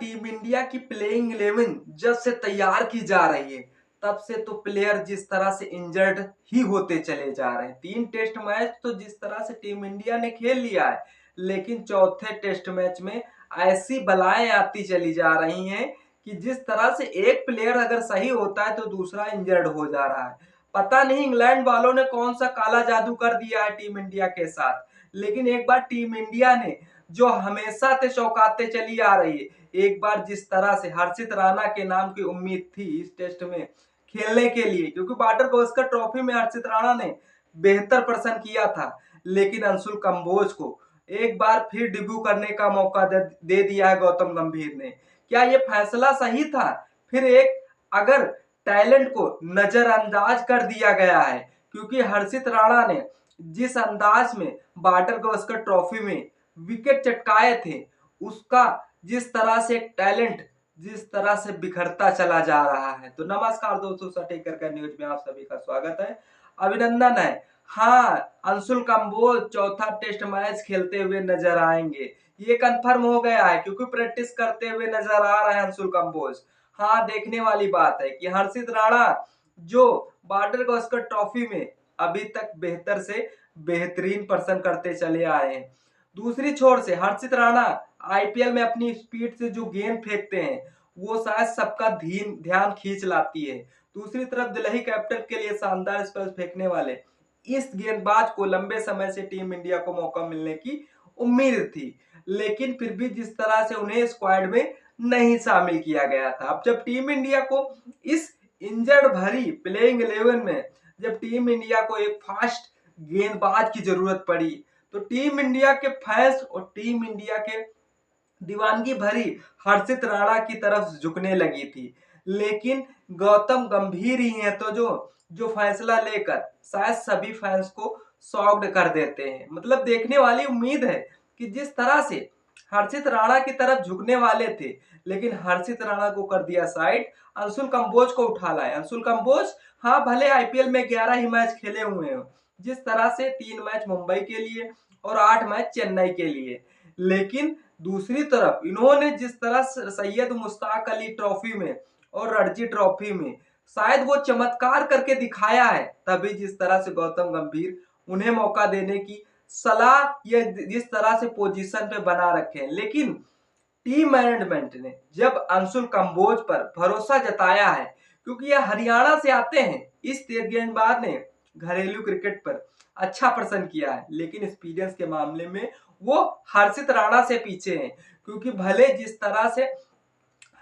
Team India की playing 11 जब से तैयार की जा रही है तब से तो प्लेयर जिस तरह से इंजर्ड ही होते चले जा रहे हैं। 3 टेस्ट मैच तो जिस तरह से टीम इंडिया ने खेल लिया है, लेकिन चौथे टेस्ट मैच में ऐसी बलाएं आती चली जा रही हैं कि जिस तरह से एक प्लेयर अगर सही होता है तो दूसरा इंजर्ड हो जा रहा है। पता नहीं इंग्लैंड वालों ने कौन सा काला जादू कर दिया है टीम इंडिया के साथ, लेकिन एक बार टीम इंडिया ने जो हमेशा से चौंकाते चली आ रही है, एक बार जिस तरह से हर्षित राणा के नाम की उम्मीद थी इस टेस्ट में खेलने के लिए, क्योंकि बॉर्डर गावस्कर ट्रॉफी में हर्षित राणा ने बेहतर प्रदर्शन किया था, लेकिन अंशुल कंबोज को एक बार फिर डेब्यू करने का मौका दे दिया है गौतम गंभीर ने। क्या ये फैसला सही था? फिर एक अगर टैलेंट को नजरअंदाज कर दिया गया है, क्योंकि हर्षित राणा ने जिस अंदाज में बॉर्डर गावस्कर ट्रॉफी में विकेट चटकाए थे, उसका जिस तरह से एक टैलेंट जिस तरह से बिखरता चला जा रहा है। तो नमस्कार दोस्तों, सटेकर का न्यूज में आप सभी का स्वागत है, अभिनंदन है। हाँ, अंशुल कंबोज चौथा टेस्ट मैच खेलते हुए नजर आएंगे, ये कंफर्म हो गया है, क्योंकि प्रैक्टिस करते हुए नजर आ रहे हैं अंशुल कंबोज। हाँ, देखने वाली बात है कि हर्षित राणा जो बॉर्डर गावस्कर ट्रॉफी में अभी तक बेहतर से बेहतरीन प्रदर्शन करते चले आए हैं। दूसरी छोर से हर्षित राणा आईपीएल में अपनी स्पीड से जो गेंद फेंकते हैं वो शायद सबका ध्यान खींच लाती है। दूसरी तरफ दिल्ली कैपिटल के लिए शानदार स्पेल फेंकने वाले इस गेंदबाज को लंबे समय से टीम इंडिया को मौका मिलने की उम्मीद थी, लेकिन फिर भी जिस तरह से उन्हें स्क्वाड में नहीं शामिल किया गया था। अब जब टीम इंडिया को इस इंजर्ड भरी प्लेइंग 11 में जब टीम इंडिया को एक फास्ट गेंदबाज की जरूरत पड़ी, तो टीम इंडिया के फैंस और टीम इंडिया के दीवानगी भरी हर्षित राणा की तरफ झुकने लगी थी। लेकिन गौतम गंभीर ही है तो जो फैसला लेकर शायद सभी फैंस को शॉक्ड कर देते हैं। मतलब देखने वाली उम्मीद है कि जिस तरह से हर्षित राणा की तरफ झुकने वाले थे, लेकिन हर्षित राणा को कर दिया साइड, अंशुल कंबोज को उठा लाए। अंशुल कंबोज हाँ भले आईपीएल में 11 ही मैच खेले हुए हैं, जिस तरह से 3 मैच मुंबई के लिए और 8 मैच चेन्नई के लिए, लेकिन दूसरी तरफ इन्होंने जिस तरह सैयद मुश्ताक अली ट्रॉफी में और रणजी ट्रॉफी में शायद वो चमत्कार करके दिखाया है, तभी जिस तरह से गौतम गंभीर उन्हें मौका देने की सलाह या जिस तरह से पोजीशन पे बना रखे हैं। लेकिन टीम मैनेजमेंट ने जब अंशुल कंबोज पर भरोसा जताया है, क्योंकि यह हरियाणा से आते हैं, इस तेज गेंदबाज ने घरेलू क्रिकेट पर अच्छा प्रदर्शन किया है, लेकिन एक्सपीरियंस के मामले में वो हर्षित राणा से पीछे हैं। क्योंकि भले जिस तरह से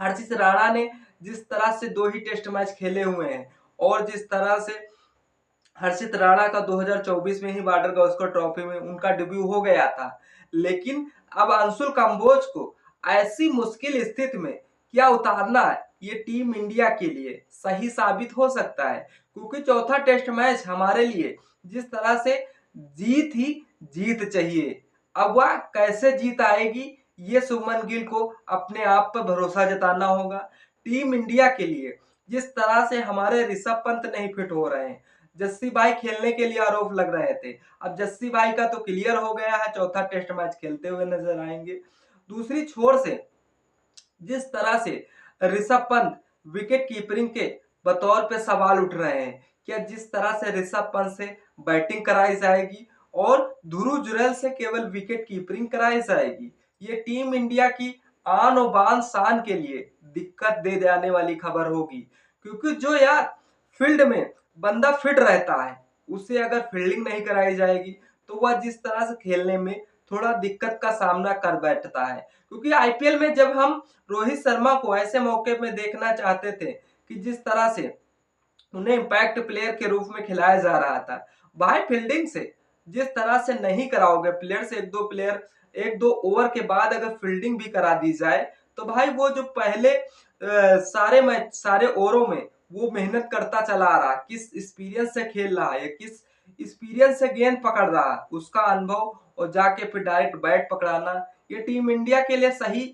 हर्षित राणा ने जिस तरह से 2 ही टेस्ट मैच खेले हुए हैं और जिस तरह से हर्षित राणा का 2024 में ही बॉर्डर गावस्कर ट्रॉफी में उनका डेब्यू हो गया था, लेकिन अब अंशुल कंबोज को ऐसी मुश्किल स्थिति में क्या उतारना ये टीम इंडिया के लिए सही साबित हो सकता है, क्योंकि चौथा टेस्ट मैच हमारे लिए जिस तरह से जीत ही जीत चाहिए। अब वह कैसे जीत आएगी ये शुभमन गिल को अपने आप पर भरोसा जताना होगा। टीम इंडिया के लिए जिस तरह से हमारे ऋषभ पंत नहीं फिट हो रहे हैं, जस्सी भाई खेलने के लिए आरोप लग रहे थे, अब जस्सी भाई का तो क्लियर हो गया है, चौथा टेस्ट मैच खेलते हुए नजर आएंगे। दूसरी छोर से जिस तरह से ऋषभ पंत विकेट कीपिंग के बतौर पे सवाल उठ रहे हैं, क्या जिस तरह से ऋषभ पंत से बैटिंग कराई जाएगी और ध्रुव जुरैल से केवल विकेट कीपिंग कराई जाएगी, ये टीम इंडिया की आन और बान शान के लिए दिक्कत दे जाने वाली खबर होगी। क्योंकि जो यार फील्ड में बंदा फिट रहता है, उसे अगर फील्डिंग नहीं कराई जाएगी तो वह जिस तरह से खेलने में थोड़ा दिक्कत का सामना कर बैठता है। क्योंकि आईपीएल में जब हम रोहित शर्मा को ऐसे मौके में देखना चाहते थे कि जिस तरह से उन्हें इम्पैक्ट प्लेयर के रूप में खिलाया जा रहा था, भाई फील्डिंग से जिस तरह से नहीं कराओगे, प्लेयर से एक दो ओवर के बाद अगर फील्डिंग भी करा दी जाए तो भाई वो जो पहले सारे ओवरों में वो मेहनत करता चला आ रहा, किस एक्सपीरियंस से खेल रहा है, किस एक्सपीरियंस से गेंद पकड़ रहा, उसका अनुभव और जाके फिर डायरेक्ट बैट पकड़ाना, ये टीम इंडिया के लिए सही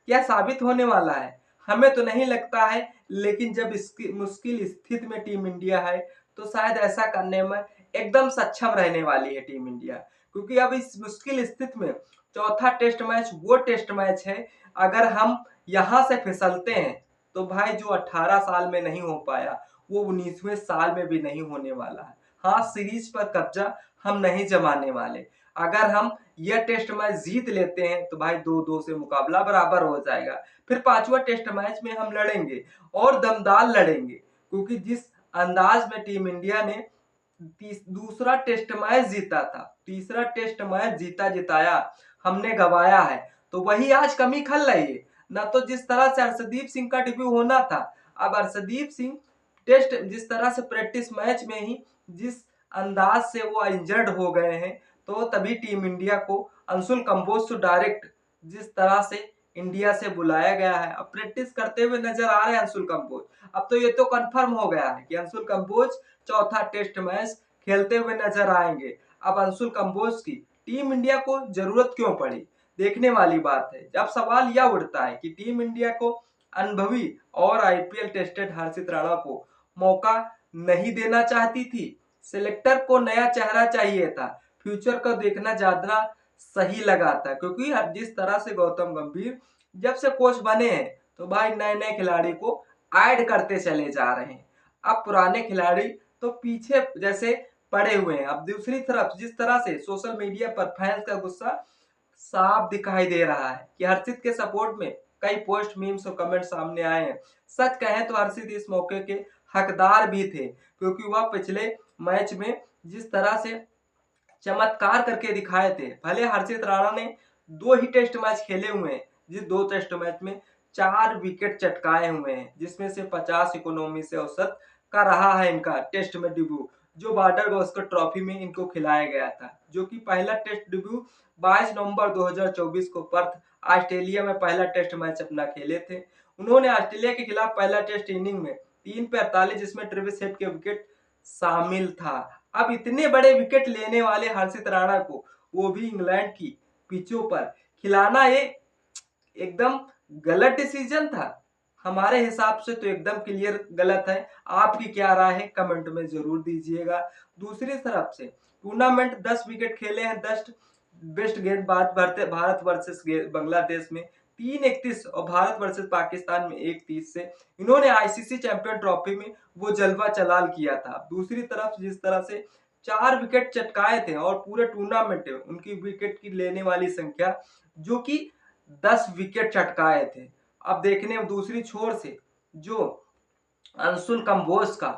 क्या साबित होने वाला है हमें तो नहीं लगता है। लेकिन जब इसकी मुश्किल स्थिति में टीम इंडिया है तो शायद ऐसा करने में एकदम सक्षम रहने वाली है टीम इंडिया, क्योंकि अब इस मुश्किल स्थिति में चौथा टेस्ट मैच वो टेस्ट मैच है, अगर हम यहाँ से फिसलते हैं तो भाई जो 18 साल में नहीं हो पाया वो 19वें साल में भी नहीं होने वाला है। हाँ, सीरीज पर कब्जा हम नहीं जमाने वाले। अगर हम यह टेस्ट मैच जीत लेते हैं तो भाई 2-2 से मुकाबला बराबर हो जाएगा। फिर 5वां टेस्ट मैच में हम लड़ेंगे और दमदार लड़ेंगे, क्योंकि जिस अंदाज में टीम इंडिया ने दूसरा टेस्ट मैच जीता था, तीसरा टेस्ट मैच जीता जिताया हमने गवाया है, तो वही आज कमी खल रही है। ना तो जिस तरह से हर्षदीप सिंह का डेब्यू होना था, अब हर्षदीप सिंह टेस्ट जिस तरह से प्रैक्टिस मैच में ही जिस अंदाज से वो इंजर्ड हो गए हैं, तो तभी टीम इंडिया को अंशुल कंबोज तो डायरेक्ट जिस तरह से इंडिया से बुलाया गया है, अब प्रैक्टिस करते हुए नजर आ रहे हैं अंशुल कंबोज। अब तो ये तो कंफर्म हो गया है कि अंशुल कंबोज चौथा टेस्ट मैच खेलते हुए नजर आएंगे। अब अंशुल कंबोज की टीम इंडिया को जरूरत क्यों पड़ी, देखने वाली बात है। जब सवाल यह उठता है कि टीम इंडिया को अनुभवी और आईपीएल टेस्टेड हर्षित राणा को मौका नहीं देना चाहती थी, सिलेक्टर को नया चेहरा चाहिए था, फ्यूचर को देखना ज्यादा सही लगा था, क्योंकि जिस तरह से गौतम गंभीर जब से कोच बने हैं तो भाई नए नए खिलाड़ी को ऐड करते चले जा रहे हैं। अब पुराने खिलाड़ी तो पीछे जैसे पड़े हुए हैं। अब दूसरी तरफ जिस तरह से सोशल मीडिया पर फैंस का गुस्सा साफ दिखाई दे रहा है कि हर्षित के सपोर्ट में कई पोस्ट, मीम्स और कमेंट सामने आए हैं। सच कहें तो हर्षित इस मौके के हकदार भी थे, क्योंकि वह पिछले मैच में जिस तरह से चमत्कार करके दिखाए थे। भले हर्षित राणा ने 2 ही टेस्ट मैच खेले हुए हैं, जिस 2 टेस्ट मैच में 4 विकेट चटकाए हुए हैं, जिसमें से 50 इकोनॉमी से औसत का रहा है इनका टेस्ट में डेब्यू, जो बॉर्डर गावस्कर ट्रॉफी में इनको खिलाया गया था, जो कि पहला टेस्ट डेब्यू 22 नवंबर 2024 को पर्थ ऑस्ट्रेलिया में पहला टेस्ट मैच अपना खेले थे। उन्होंने ऑस्ट्रेलिया के खिलाफ पहला टेस्ट इनिंग में 3 पे 48 जिसमें ट्रेविस हेड के विकेट शामिल था। अब इतने बड़े विकेट लेने वाले हर्षित राणा को, वो भी इंग्लैंड की पिचों पर, खिलाना ये एकदम गलत डिसीजन था। हमारे हिसाब से तो एकदम क्लियर गलत है। आपकी क्या राय है कमेंट में जरूर दीजिएगा। दूसरी तरफ से टूर्नामेंट 10 विकेट खेले हैं, 10 बेस्ट गेंदबाज भारत वर्सेस बांग्लादेश में 3-31 और भारत वर्सेस पाकिस्तान में 1-30 से इन्होंने आईसीसी चैंपियन ट्रॉफी में वो जलवा चलाल किया था। दूसरी तरफ जिस तरह से 4 विकेट चटकाए थे और पूरे टूर्नामेंट में उनकी विकेट की लेने वाली संख्या जो कि 10 विकेट चटकाए थे। अब देखने दूसरी छोर से जो अंशुल कंबोज का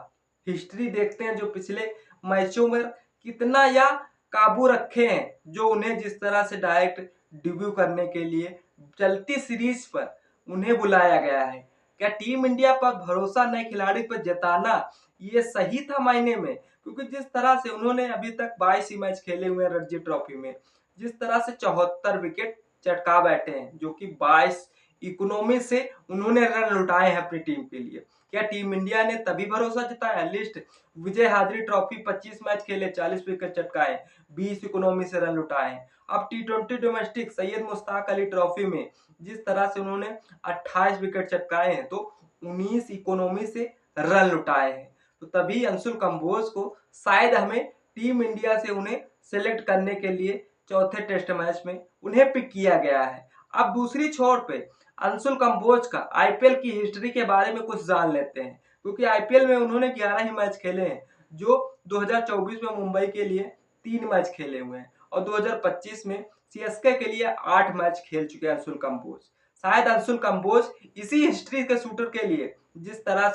हिस्ट्री देखते हैं, जो पिछले मैचों में कितना या काबू रखे हैं, जो उन्हें जिस तरह से डायरेक्ट डेब्यू करने के लिए चलती सीरीज पर उन्हें बुलाया गया है। क्या टीम इंडिया पर भरोसा नए खिलाड़ी पर जताना ये सही था मायने में, क्योंकि जिस तरह से उन्होंने अभी तक 22 ही मैच खेले हुए हैं रणजी ट्रॉफी में, जिस तरह से 74 विकेट चटका बैठे हैं, जो कि 22 इकोनॉमी से उन्होंने रन लुटाए हैं अपनी टीम के लिए। क्या टीम इंडिया ने तभी भरोसा जताया? लिस्ट विजय हाजरी ट्रॉफी 25 मैच खेले, 40 विकेट चटकाए, 20 इकोनॉमी से रन लुटाए। अब टी20 डोमेस्टिक सैयद मुश्ताक अली ट्रॉफी में जिस तरह से उन्होंने 28 विकेट चटकाए हैं, तो 19 इकोनॉमी से रन लुटाए हैं। तो तभी अंशुल कंबोज को शायद हमें टीम इंडिया से उन्हें सिलेक्ट करने के लिए चौथे टेस्ट मैच में उन्हें पिक किया गया है। अब दूसरी छोर पे अंशुल कंबोज का आईपीएल की हिस्ट्री के बारे में कुछ जान लेते हैं, क्योंकि आईपीएल में उन्होंने 11 ही मैच खेले हैं, जो 2024 में मुंबई के लिए 3 मैच खेले हुए हैं और 2025 में सीएसके के लिए 8 मैच खेल चुके हैं अंशुल कंबोज। शायद अंशुल कंबोज इसी हिस्ट्री के शूटर के लिए जिस तरह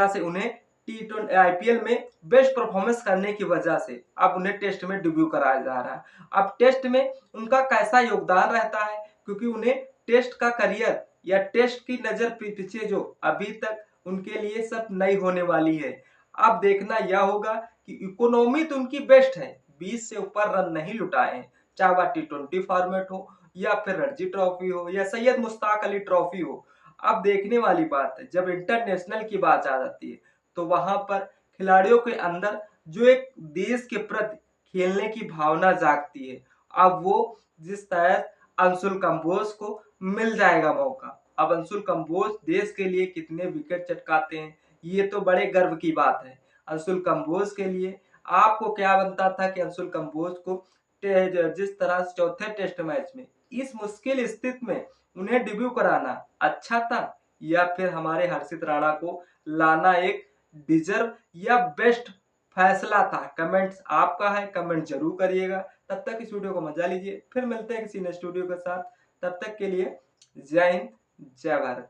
से उन्हें टी20 आईपीएल में बेस्ट परफॉर्मेंस करने की वजह से अब उन्हें टेस्ट में डेब्यू कराया जा रहा है। अब टेस्ट में उनका कैसा योगदान रहता है, क्योंकि उन्हें टेस्ट का करियर या टेस्ट की नजर पीछे जो अभी तक उनके लिए सब नई होने वाली है। अब देखना यह होगा कि इकोनॉमी तो उनकी बेस्ट है, 20 से ऊपर रन नहीं लुटाए हैं, चाहे वह टी20 फॉर्मेट हो या फिर रणजी ट्रॉफी हो या सैयद मुश्ताक अली ट्रॉफी हो। अब देखने वाली बात है, जब इंटरनेशनल की बात आ जाती है तो वहां पर खिलाड़ियों के अंदर जो एक देश के प्रति खेलने की भावना जागती है। अब वो जिस तरह अंशुल कंबोज को मिल जाएगा मौका। अब अंशुल कंबोज देश के लिए कितने विकेट चटकाते हैं, ये तो बड़े गर्व की बात है अंशुल कंबोज के लिए। आपको क्या बनता था कि अंशुल कंबोज को जिस तरह से चौथे टेस्ट मैच में इस मुश्किल स्थिति में उन्हें डेब्यू कराना अच्छा था या फिर हमारे हर्षित राणा को लाना एक डिजर्व या बेस्ट फैसला था? कमेंट्स आपका है, कमेंट जरूर करिएगा। तब तक इस वीडियो को मजा लीजिए, फिर मिलते हैं किसी नेक्स्ट वीडियो के साथ। तब तक के लिए जय हिंद, जय भारत।